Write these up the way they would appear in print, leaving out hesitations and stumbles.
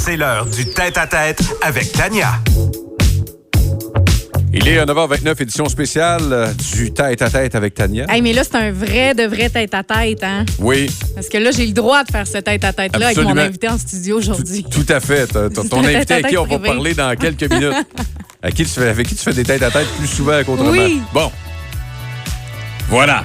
C'est l'heure du tête-à-tête avec Tania. Il est à 9h29, édition spéciale du tête-à-tête avec Tania. Hey, mais là, c'est un vrai tête-à-tête, hein? Oui. Parce que là, j'ai le droit de faire ce tête-à-tête-là avec mon invité en studio aujourd'hui. Tout à fait. Ton invité à qui on va parler dans quelques minutes. Avec qui tu fais des tête-à-tête plus souvent qu'autrement. Oui. Bon. Voilà.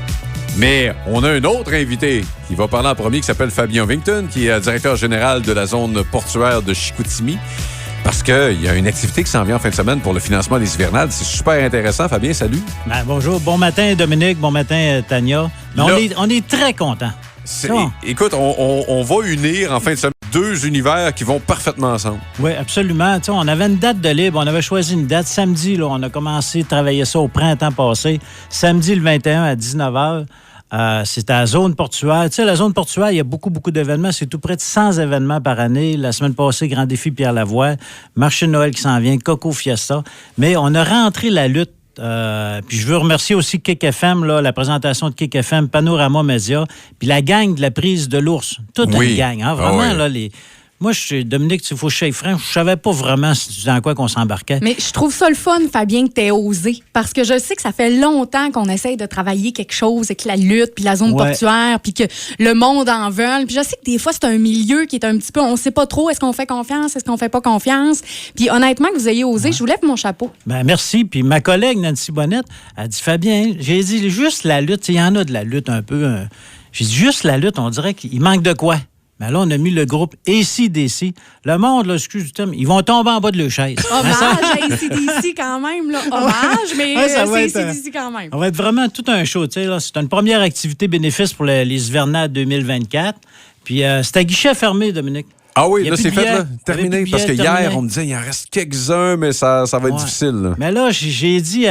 Mais on a un autre invité qui va parler en premier, qui s'appelle Fabien Ovington, qui est directeur général de la zone portuaire de Chicoutimi. Parce qu'il y a une activité qui s'en vient en fin de semaine pour le financement des hivernales. C'est super intéressant. Fabien, salut. Ben, bonjour. Bon matin, Dominique. Bon matin, Tania. Mais on est très contents. Écoute, on va unir en fin de semaine deux univers qui vont parfaitement ensemble. Oui, absolument. T'sais, on avait une date de libre. On avait choisi une date. Samedi, là, on a commencé à travailler ça au printemps passé. Samedi, le 21 à 19h. C'est à la zone portuaire. Tu sais, la zone portuaire, il y a beaucoup d'événements. C'est tout près de 100 événements par année. La semaine passée, Grand Défi Pierre Lavoie, Marché de Noël qui s'en vient, Coco Fiesta. Mais on a rentré la lutte. Puis je veux remercier aussi Kick FM, là, la présentation de Kick FM, Panorama Média, puis la gang de la prise de l'ours. Toute une gang. Hein, vraiment, là, Moi, Dominique, il faut que je sois franc, je savais pas vraiment dans quoi qu'on s'embarquait. Mais je trouve ça le fun, Fabien, que t'aies osé. Parce que je sais que ça fait longtemps qu'on essaye de travailler quelque chose avec la lutte, puis la zone portuaire, puis que le monde en veut. Puis je sais que des fois, c'est un milieu qui est un petit peu... On sait pas trop, est-ce qu'on fait confiance, est-ce qu'on fait pas confiance. Puis honnêtement, que vous ayez osé, je vous lève mon chapeau. Ben merci. Puis ma collègue, Nancy Bonnette, a dit, Fabien, j'ai dit juste la lutte, il y en a de la lutte un peu... J'ai dit juste la lutte, on dirait qu'il manque de quoi. Mais là, on a mis le groupe AC/DC. Le monde, là, excuse du terme, ils vont tomber en bas de leur chaise. Hommage à AC/DC quand même, là. Hommage, mais c'est AC/DC quand même. On va être vraiment tout un show, tu sais, là. C'est une première activité bénéfice pour les hivernales 2024. Puis c'est à guichet fermé, Dominique. Ah oui, là, c'est fait, là, terminé. Parce que hier, on me disait, il en reste quelques-uns, mais ça va être difficile. Là. Mais là, j'ai dit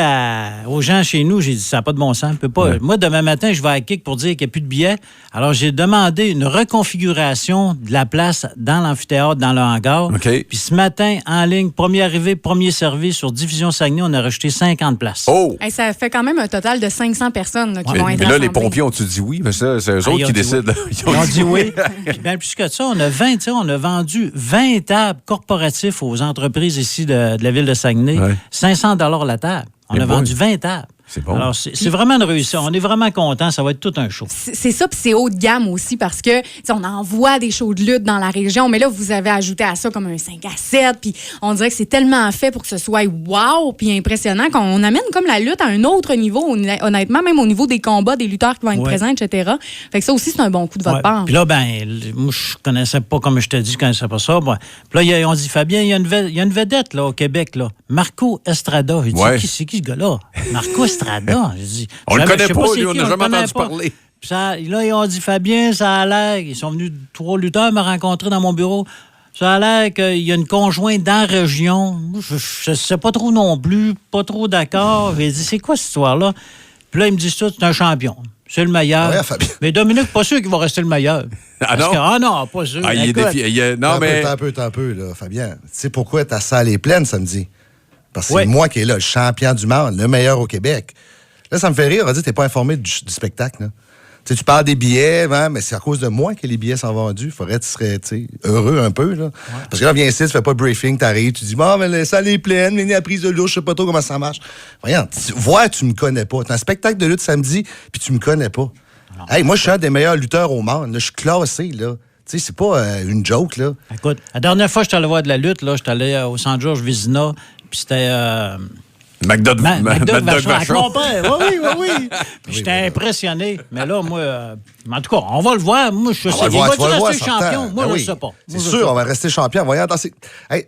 aux gens chez nous, j'ai dit, ça n'a pas de bon sens. Peut pas. Moi, demain matin, je vais à Kick pour dire qu'il n'y a plus de billets. Alors, j'ai demandé une reconfiguration de la place dans l'amphithéâtre, dans le hangar. Okay. Puis ce matin, en ligne, premier arrivé, premier servi, sur Diffusion Saguenay, on a rajouté 50 places. Oh! Hey, ça fait quand même un total de 500 personnes là, qui vont être mais là, rassemblées. les pompiers ont-tu dit oui? Mais ça, c'est eux autres qui décident. Ils ont dit oui. Puis bien plus que ça, on a vendu 20 tables corporatifs aux entreprises ici de la ville de Saguenay. 500 $ la table. On a vendu 20 tables. C'est bon. Alors, c'est vraiment une réussite. On est vraiment contents. Ça va être tout un show. C'est ça, puis c'est haut de gamme aussi parce que on envoie des shows de lutte dans la région, mais là, vous avez ajouté à ça comme un 5 à 7, puis on dirait que c'est tellement fait pour que ce soit wow, puis impressionnant qu'on amène comme la lutte à un autre niveau, honnêtement, même au niveau des combats, des lutteurs qui vont être présents, etc. Fait que ça aussi, c'est un bon coup de votre part. Puis là, moi, je connaissais pas, comme je te dis, je connaissais pas ça. Puis là, on dit, Fabien, il y a une vedette là, au Québec, là, Marco Estrada. J'ai dit, c'est qui ce gars-là? Marco Estrada. On le connaît pas, lui, on n'a jamais entendu parler. Là, ils ont dit, Fabien, ça a l'air... Ils sont venus 3 lutteurs me rencontrer dans mon bureau. Ça a l'air qu'il y a une conjointe dans la région. Je ne sais pas trop non plus, pas trop d'accord. J'ai dit, c'est quoi cette histoire-là? Puis là, il me dit ça, c'est un champion. C'est le meilleur. Ouais, Fabien. Mais Dominique, pas sûr qu'il va rester le meilleur. Ah non? Non, pas sûr. Il est défié. Non, mais... T'as un peu, là, Fabien. Tu sais pourquoi ta salle est pleine samedi? Parce que c'est moi qui est là, le champion du monde, le meilleur au Québec. Là, ça me fait rire. On va dire que t'es pas informé du spectacle. Là. Tu parles des billets, hein, mais c'est à cause de moi que les billets sont vendus. Faudrait que tu serais heureux un peu. Là. Parce que là, viens ici, tu fais pas de briefing, t'arrives, tu dis, mais la salle est pleine, mais la prise de l'eau, je sais pas trop comment ça marche. Voyons, tu me connais pas. T'as un spectacle de lutte samedi, puis tu me connais pas. Hey, moi, je suis un des meilleurs lutteurs au monde. Là, je suis classé, là. Tu sais, c'est pas une joke, là. Écoute, la dernière fois que je suis allé voir de la lutte, là, j'étais allé au Saint-Georges Vézina, puis c'était... McDuck Vachon. Oui. J'étais impressionné. Mais là, moi, en tout cas, on va le voir. Moi, je sais. Il va-tu rester champion? Moi, je ne sais pas. C'est sûr, on va rester champion. Voyons,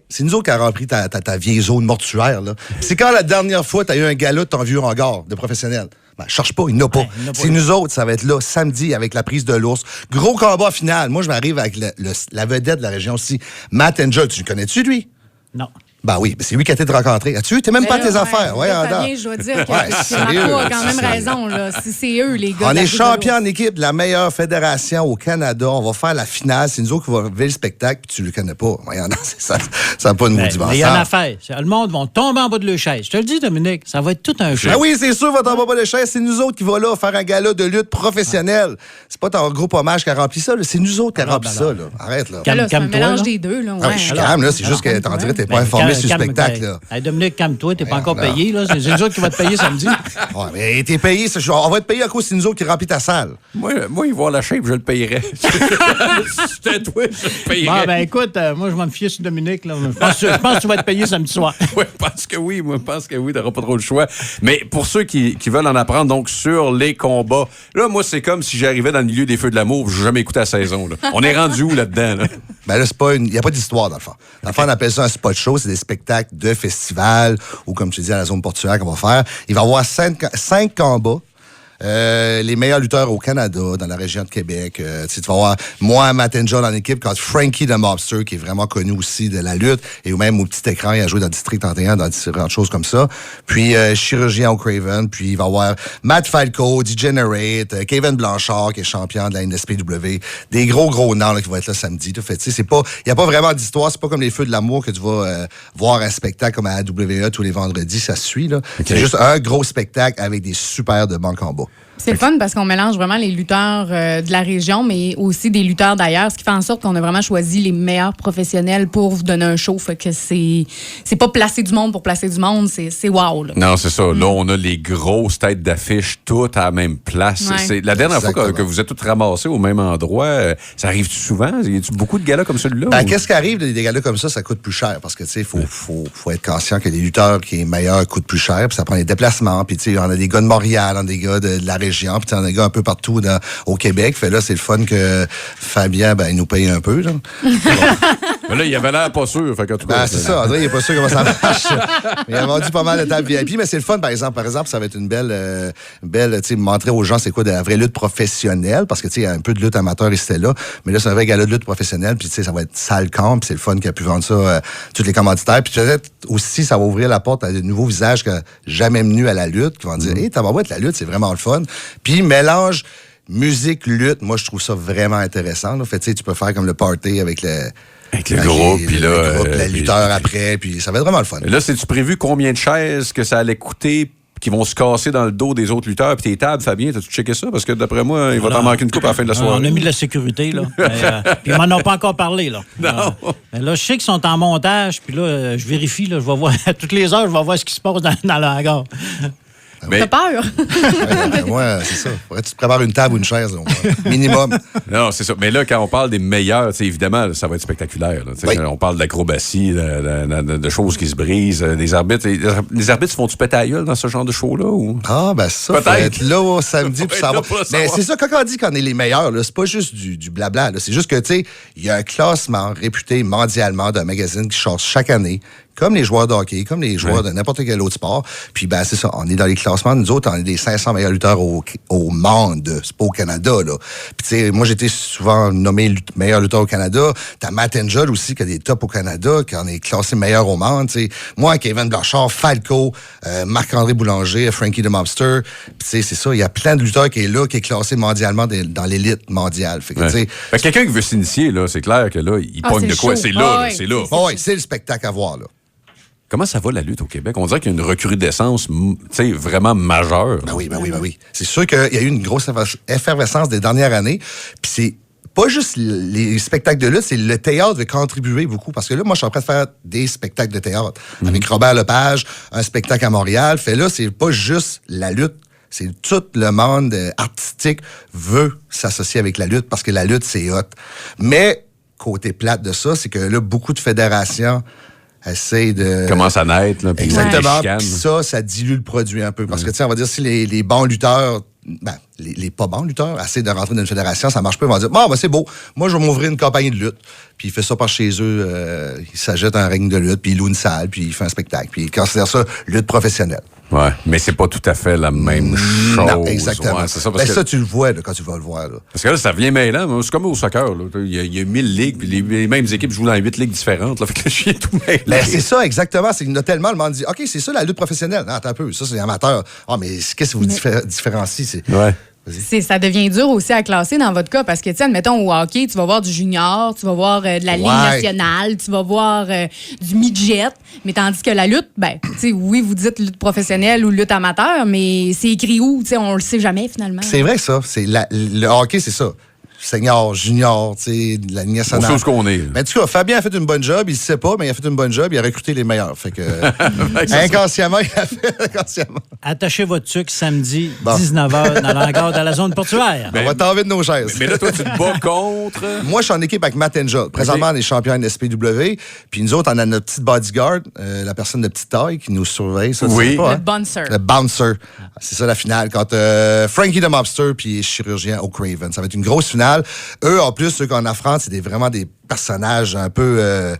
c'est nous autres qui avons rempli ta vieille zone mortuaire. Là. C'est quand la dernière fois tu as eu un gala de ton vieux hangar de professionnel? Cherche pas, il n'y en a pas. C'est nous autres, ça va être là, samedi, avec la prise de l'ours. Gros combat final. Moi, je m'arrive avec la vedette de la région aussi, Matt Angel. Tu le connais-tu, lui? Non. Ben oui, c'est lui qui a été te rencontrer. As-tu vu? T'es même pas à tes affaires. Ouais, Fabien, je dois dire que Marco a quand même raison. Là. C'est eux, les gars. On est champion en équipe de la meilleure fédération au Canada. On va faire la finale. C'est nous autres qui va lever le spectacle, puis tu le connais pas. Voyons, non, ça n'a pas de maudit bon sens. Il y a une affaire. Le monde va tomber en bas de leur chaise. Je te le dis, Dominique, ça va être tout un show. Ah oui, c'est sûr, va tomber en bas de chaise. C'est nous autres qui va là faire un gala de lutte professionnel. C'est pas ton groupe hommage qui a rempli ça. Là. C'est nous autres qui a rempli ça. Là. Arrête, là. C'est un mélange des deux. Là. Ouais. Je suis calme, là. C'est juste que t'en dirais, t'es pas informé sur le spectacle. Là. Hey, Dominique, calme-toi, t'es pas encore payé. Là. C'est nous autres qui vont te payer samedi. Ouais, mais t'es payé. On va te payer à cause c'est nous autres qui remplit ta salle. Moi, il va la shape, je le payerais. C'était toi, je le payerais. Bon, ben écoute, moi, je vais me fier sur Dominique. Là. Je pense que tu vas être payé samedi soir. Oui, parce que oui, t'auras pas trop le choix. Mais pour ceux qui veulent en apprendre donc sur les combats, là, moi, c'est comme si j'arrivais dans le milieu des Feux de l'amour, j'ai jamais écouté la saison. Là. On est rendu où là-dedans? Là? Ben là, il n'y a pas d'histoire dans le fond. Dans le fond, on appelle ça un spot show, c'est des spectacles de festival ou comme tu dis à la zone portuaire qu'on va faire. Il va y avoir 5 combats. Les meilleurs lutteurs au Canada, dans la région de Québec. Tu vas voir moi, Matt and John en équipe, quand Frankie the Mobster, qui est vraiment connu aussi de la lutte, et même au petit écran, il a joué dans District 31, dans différentes choses comme ça. Puis Chirurgien au Craven, puis il va y avoir Matt Falco, Degenerate, Kevin Blanchard, qui est champion de la NSPW. Des gros noms là, qui vont être là samedi. Fait, il n'y a pas vraiment d'histoire, c'est pas comme les Feux de l'amour que tu vas voir un spectacle comme à la WWE tous les vendredis, ça se suit. Là. Okay. C'est juste un gros spectacle avec des super de bons combats. C'est le fun parce qu'on mélange vraiment les lutteurs de la région, mais aussi des lutteurs d'ailleurs, ce qui fait en sorte qu'on a vraiment choisi les meilleurs professionnels pour vous donner un show. Fait que c'est pas placer du monde pour placer du monde, c'est wow. Là. Non, c'est ça. Là, on a les grosses têtes d'affiche toutes à la même place. Ouais. C'est la dernière fois que vous êtes toutes ramassées au même endroit, ça arrive-tu souvent? Y a-tu beaucoup de galas comme celui-là? Ben, qu'est-ce qui arrive des galas comme ça coûte plus cher parce que, tu sais, faut être conscient que les lutteurs qui est meilleur coûtent plus cher, puis ça prend des déplacements, puis, tu sais, on a des gars de Montréal, on a des gars de la région, puis on a des gars un peu partout au Québec. Fait là, c'est le fun que Fabien, il nous paye un peu. Là. Mais là, il avait l'air pas sûr. Fait que, c'est ça. André, il est pas sûr comment ça marche. Il a vendu pas mal de tables VIP, mais c'est le fun, par exemple, ça va être une belle tu sais, montrer aux gens c'est quoi de la vraie lutte professionnelle, parce que, tu sais, il y a un peu de lutte amateur ici et là, mais là, c'est un vrai gala de lutte professionnelle, puis, tu sais, ça va être sale camp, puis c'est le fun qu'il a pu vendre ça tous les commanditaires, puis peut-être aussi, ça va ouvrir la porte à de nouveaux visages qui n'ont jamais menus à la lutte, qui vont dire, hey, tabarouette, la lutte, c'est vraiment le fun. Puis, mélange musique, lutte, moi, je trouve ça vraiment intéressant. Là. Fait, tu sais, tu peux faire comme le party avec le groupe, puis là... la lutteur après, puis ça va être vraiment le fun. Là, c'est-tu prévu combien de chaises que ça allait coûter qui vont se casser dans le dos des autres lutteurs? Puis tes tables, Fabien, t'as-tu checké ça? Parce que d'après moi, il va t'en manquer une coupe à la fin de la soirée. On a mis de la sécurité, là. Puis ils m'en ont pas encore parlé, là. Non. Mais là, je sais qu'ils sont en montage, puis là, je vérifie, là, je vais voir, toutes les heures, je vais voir ce qui se passe dans le hangar. Mais... T'as peur? Ouais, c'est ça. Faudrait que tu te prépares une table ou une chaise, donc, minimum. Non, c'est ça. Mais là, quand on parle des meilleurs, évidemment, ça va être spectaculaire. Là, oui. On parle d'acrobatie, de choses qui se brisent, des arbitres. Les arbitres se font-tu péter à la gueule dans ce genre de show-là? Ou... Ah, ben ça, peut-être. Faut être là samedi pour savoir. Mais c'est ça, quand on dit qu'on est les meilleurs, là, c'est pas juste du blabla. Là, c'est juste que, tu sais, il y a un classement réputé mondialement d'un magazine qui change chaque année, comme les joueurs de hockey, comme les joueurs de n'importe quel autre sport. Puis, ben, c'est ça, on est dans les classements. Nous autres, on est des 500 meilleurs lutteurs au monde. C'est pas au Canada, là. Puis, tu sais, moi, j'ai été souvent nommé meilleur lutteur au Canada. T'as Matt Angel aussi, qui a des tops au Canada, qui en est classé meilleur au monde, tu sais. Moi, Kevin Blanchard, Falco, Marc-André Boulanger, Frankie the Mobster. Puis, tu sais, c'est ça, il y a plein de lutteurs qui est là, qui est classé mondialement dans l'élite mondiale. Fait que, tu sais... Fait que quelqu'un qui veut s'initier, là, c'est clair que là, il pogne de quoi? C'est là, c'est là. Oui, c'est le spectacle à voir, là. Comment ça va la lutte au Québec? On dirait qu'il y a une recrudescence vraiment majeure. Ben oui. C'est sûr qu'il y a eu une grosse effervescence des dernières années. Puis c'est pas juste les spectacles de lutte, c'est le théâtre va contribuer beaucoup. Parce que là, moi, je suis en train de faire des spectacles de théâtre. Avec Robert Lepage, un spectacle à Montréal. Fait là, c'est pas juste la lutte. C'est tout le monde artistique veut s'associer avec la lutte parce que la lutte, c'est hot. Mais, côté plate de ça, c'est que là, beaucoup de fédérations essaye de... Commence à naître, là. Exactement. Puis ça dilue le produit un peu. Parce que, tu sais, on va dire, si les bons lutteurs... Ben, les pas bons lutteurs essaient de rentrer dans une fédération, ça marche pas, ils vont dire bon, ben c'est beau, moi je vais m'ouvrir une compagnie de lutte. Puis il fait ça par chez eux, il s'achète un ring de lutte, puis il loue une salle, puis il fait un spectacle, puis il considère ça lutte professionnelle. Ouais, mais c'est pas tout à fait la même chose. Non, exactement. Ouais, c'est ça, ça, tu le vois là, quand tu vas le voir. Là. Parce que là, ça vient mêlant. C'est comme au soccer. Là. Il y a 1000 ligues, puis les mêmes équipes jouent dans 8 ligues différentes. Là, fait que je suis tout mêlé. Ben, c'est ça, exactement. C'est qu'il y en a tellement, le monde dit OK, c'est ça la lutte professionnelle. Non, attends un peu, ça, c'est amateur. Ah, mais qu'est-ce que vous différenciez? Ouais. Ça devient dur aussi à classer dans votre cas parce que, tu sais, admettons, au hockey, tu vas voir du junior, tu vas voir de la Ligue nationale, tu vas voir du midget, mais tandis que la lutte, ben, tu sais, oui, vous dites lutte professionnelle ou lutte amateur, mais c'est écrit où? Tu sais, on le sait jamais, finalement. C'est vrai, ça. Le hockey, c'est ça. Senior, junior, tu sais, de la Ligue nationale. On sait où qu'on est. Mais en tout cas, Fabien a fait une bonne job. Il ne sait pas, mais il a fait une bonne job. Il a recruté les meilleurs. Fait que, inconsciemment, il a fait inconsciemment. Attachez votre tuque samedi, 19h, dans l'hangar de la zone portuaire. On va t'enlever de nos chaises. Mais là, toi, tu te bats contre... Moi, je suis en équipe avec Matt Angel. Présentement, on est champion de SPW. Puis nous autres, on a notre petite bodyguard, la personne de petite taille qui nous surveille. Ça, oui. pas, Le bouncer. Le bouncer. C'est ça la finale. Contre Frankie the Mobster puis chirurgien Oak Raven. Ça va être une grosse finale. Eux, en plus, ceux qu'on affronte, c'est vraiment des personnages un peu...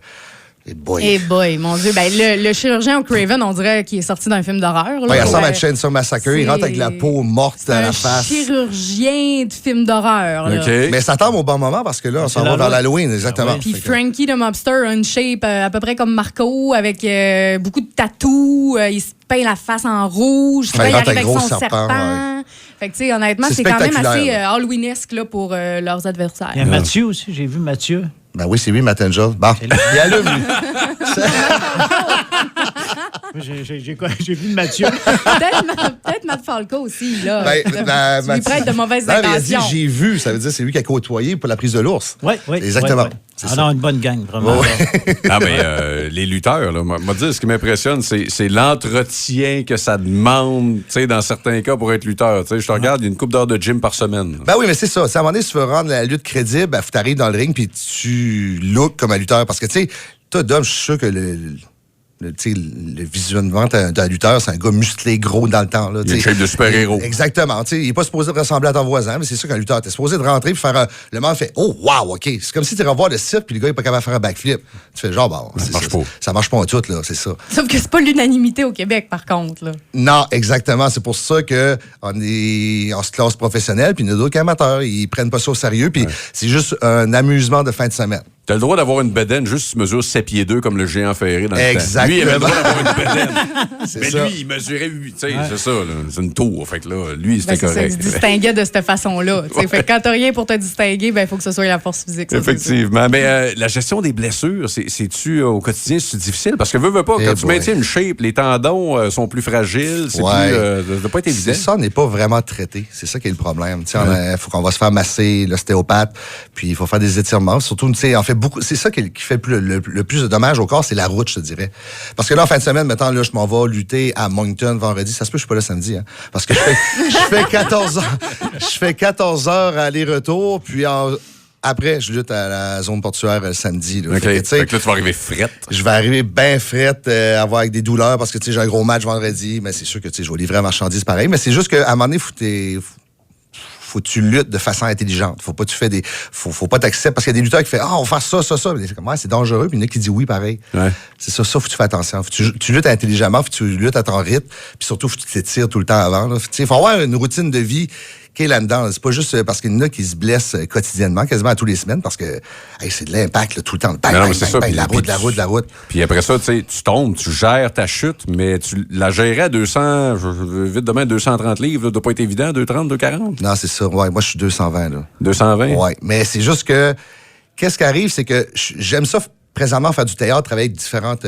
Eh boy, mon Dieu. Ben, le chirurgien au Craven, on dirait qu'il est sorti d'un film d'horreur. Il ressemble à Chainsaw Massacre. Il rentre avec la peau morte à la face. C'est un chirurgien de film d'horreur. Okay. Mais ça tombe au bon moment parce que là, on s'en va vers l'Halloween, exactement. Puis Frankie the Mobster a une shape à peu près comme Marco, avec beaucoup de tatous. Il se peint la face en rouge. Il arrive avec son serpent. Ouais. Fait que, tu sais, honnêtement, c'est quand même assez Halloweenesque là, pour leurs adversaires. Il y a Mathieu aussi. J'ai vu Mathieu. Ben oui, c'est lui, Matt Angel. Bon, il allume, lui. J'ai vu Mathieu. Peut-être Matt Falco aussi, là. Tu lui prêtes de mauvaises intentions. Il a dit j'ai vu, ça veut dire c'est lui qui a côtoyé pour la prise de l'ours. Oui. Exactement. Oui. Non, une bonne gang, vraiment. Ah, mais les lutteurs, là, moi, dire, ce qui m'impressionne, c'est l'entretien que ça demande, tu sais, dans certains cas, pour être lutteur. Tu sais, je te regarde, il y a une couple d'heures de gym par semaine. Ben oui, mais c'est ça. À un moment donné, si tu veux rendre la lutte crédible, ben, faut que tu arrives dans le ring puis tu look comme un lutteur. Parce que, tu sais, toi, Dom, je suis sûr que le visuellement d'un lutteur, c'est un gars musclé, gros dans le temps. Là, il a une shape de super-héros. Exactement. Il n'est pas supposé de ressembler à ton voisin, mais c'est ça qu'un lutteur. Tu es supposé de rentrer et faire le monde fait oh, wow, OK. C'est comme si tu irais voir le cirque puis le gars n'est pas capable de faire un backflip. Tu fais genre, bon, ça marche pas en tout, là, c'est ça. Sauf que c'est pas l'unanimité au Québec, par contre. Là. Non, exactement. C'est pour ça qu'on se classe professionnel, puis il y en a d'autres amateurs. Ils prennent pas ça au sérieux, puis c'est juste un amusement de fin de semaine. T'as le droit d'avoir une bedaine juste si tu mesures 7 pieds 2 comme le géant ferré dans le temps. Lui, il avait le droit d'avoir une bedaine. Mais ça. Lui, il mesurait 8. Tu sais, c'est ça, là, c'est une tour. Fait que là, lui, c'était correct. Il se distinguait de cette façon-là. Fait que quand t'as rien pour te distinguer, il faut que ce soit la force physique. Ça, effectivement. Mais la gestion des blessures, c'est-tu au quotidien, c'est difficile? Parce que veux pas, quand tu maintiens une shape, les tendons sont plus fragiles. C'est plus, ça doit pas être évident. Ça n'est pas vraiment traité. C'est ça qui est le problème. Il faut qu'on va se faire masser l'ostéopathe, puis il faut faire des étirements. Surtout, on fait beaucoup. C'est ça qui fait le plus de dommages au corps, c'est la route, je te dirais. Parce que là, en fin de semaine, maintenant, là, je m'en vais lutter à Moncton vendredi. Ça se peut que je suis pas là samedi, hein, parce que je fais 14 heures. Je fais 14 heures aller-retour, puis après, je lutte à la zone portuaire samedi. Là. OK. Fait que là, tu vas arriver frette. Je vais arriver bien frette, avoir avec des douleurs, parce que j'ai un gros match vendredi. Mais c'est sûr que je vais livrer la marchandise pareil. Mais c'est juste qu'à un moment donné, faut que tu luttes de façon intelligente. Faut pas que tu fais faut pas t'accepter parce qu'il y a des lutteurs qui font on va faire ça. Mais c'est comme c'est dangereux, puis il y en a qui disent oui pareil. Ouais. C'est ça, faut que tu fais attention. Faut que tu luttes intelligemment, faut que tu luttes à ton rythme, puis surtout faut que tu t'étires tout le temps avant. Il faut avoir une routine de vie qui est là-dedans. C'est pas juste parce qu'il y en a qui se blessent quotidiennement, quasiment à tous les semaines, parce que c'est de l'impact là, tout le temps. La route. Puis après ça, tu tombes, tu gères ta chute, mais tu la gérais à 200, vite demain, 230 livres, ça doit pas être évident, 230, 240. Non, c'est ça. Ouais, moi, je suis 220. Là. 220? Ouais, mais c'est juste que, qu'est-ce qui arrive, c'est que j'aime ça présentement faire du théâtre, travailler avec différentes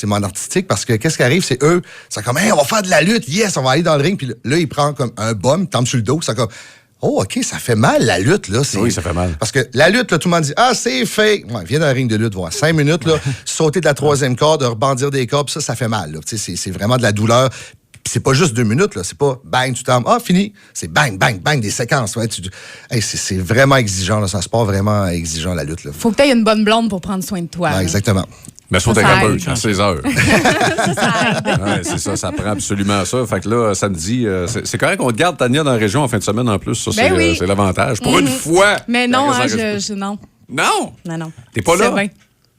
mondes artistiques, parce que qu'est-ce qui arrive, c'est eux, c'est comme, hey, on va faire de la lutte, yes, on va aller dans le ring, puis là, il prend comme un bum, il tombe sur le dos, c'est comme, oh, OK, ça fait mal, la lutte, là. Oui, ça fait mal. Parce que la lutte, là, tout le monde dit, c'est fake. Ouais, viens d'un ring de lutte, voir 5 minutes, là, sauter de la 3e corde, rebandir des cordes, ça fait mal, là. C'est vraiment de la douleur. C'est pas juste 2 minutes, là. C'est pas bang, tu tombes, fini. C'est bang, bang, bang, des séquences. Ouais, c'est vraiment exigeant, là. C'est un sport vraiment exigeant, la lutte, là. Faut que tu aies une bonne blonde pour prendre soin de toi. Ouais, exactement. Mais sauter Ça un peu, aide. à 16 heures. Ça aide. Ouais, c'est ça, ça prend absolument ça. Fait que là, samedi, c'est correct qu'on te garde, Tania, dans la région en fin de semaine en plus. Ça, Ben oui. c'est l'avantage. Pour une fois! Mais non, Ça hein, reste- non. Non! Non. T'es pas là?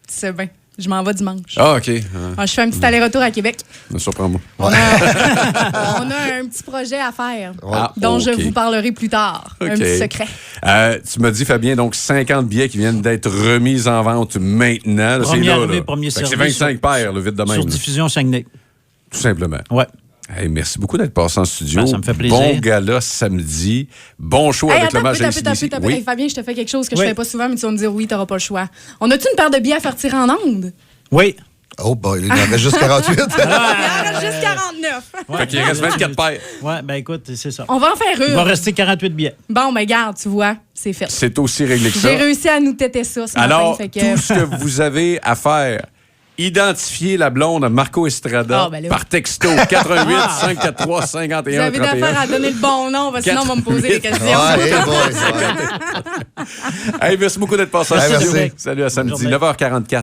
C'est bien. Je m'en vais dimanche. Ah, OK. Je fais un petit aller-retour à Québec. Me surprends-moi. On a un petit projet à faire Ah, dont OK. je vous parlerai plus tard. OK. Un petit secret. Tu m'as dit, Fabien, donc 50 billets qui viennent d'être remis en vente maintenant. Là, Premier c'est là, arrivé, là. premier Fait que c'est servi 25 sur- paires, le vite de même. Sur là. diffusion Saguenay. Tout simplement. Ouais. Hey, merci beaucoup d'être passé en studio. Ben, ça me fait plaisir. Bon gala samedi. Bon choix avec le match ACDC. Hey, Oui. Fabien, je te fais quelque chose que Oui. je fais pas souvent, mais tu vas me dire oui, t'auras pas le choix. On a-tu une paire de billets à faire tirer en onde? Oui. Oh, boy, il en reste juste 48. Il en reste juste 49. Fait qu'il reste 24 paires. Ouais, ben écoute, c'est ça. On va en faire Il va une. rester 48 billets. Bon, ben garde, tu vois, c'est fait. C'est aussi réglé que ça. J'ai réussi à nous têter ça ce Alors, matin. Fait que... tout ce que vous avez à faire, identifier la blonde à Marco Estrada Ah, ben là. par texto 88 543 Vous 51 avez d'affaires 31. à donner le bon nom, parce que sinon on va me poser des questions. Ouais, hey, boy, ouais. Hey, merci beaucoup d'être passé en Merci. studio. Salut à samedi, Bonne journée. 9h44.